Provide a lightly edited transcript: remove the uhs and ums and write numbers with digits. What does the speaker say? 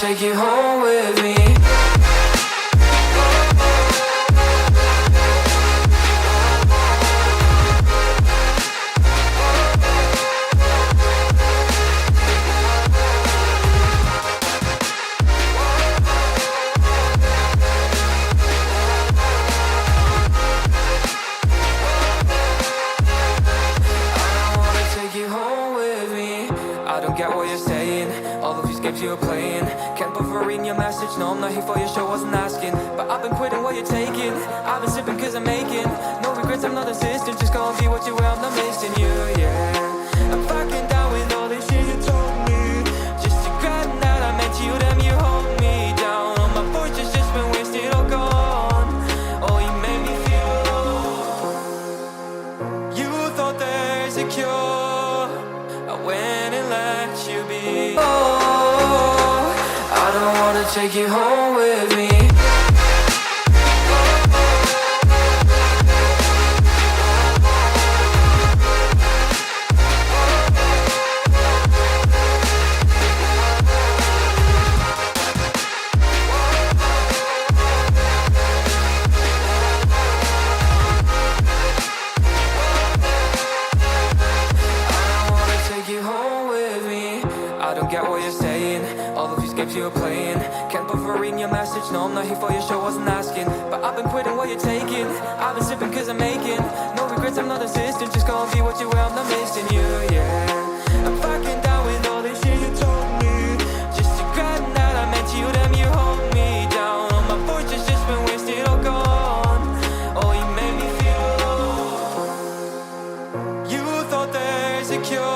take you home with me. I don't get what you're saying, all of these games you're playing. Can't bother reading your message, no I'm not here for your show, wasn't asking. But I've been quitting what you're taking, I've been sipping cause I'm making no regrets, I'm not assistant, just gonna be what you were, I'm not missing you, yeah. I'm fucking down with all this shit you told me, just to grab that I meant you, damn you hold me down. All my fortune's just been wasted, all gone. Oh, you made me feel low. You thought there's a cure, I went and let you be. Oh, I don't wanna take you home with me. I don't get what you're saying, all of these games you're playing. Can't bother reading your message, no I'm not here for your show, wasn't asking. But I've been quitting what you're taking, I've been sipping cause I'm making no regrets, I'm not assistant, just gonna be what you were, I'm not missing you, yeah. I'm fucking down with all this shit you told me, just to grab that I meant you, damn you hold me down. All my fortune's just been wasted, all gone. Oh, you made me feel low. You thought there's a cure,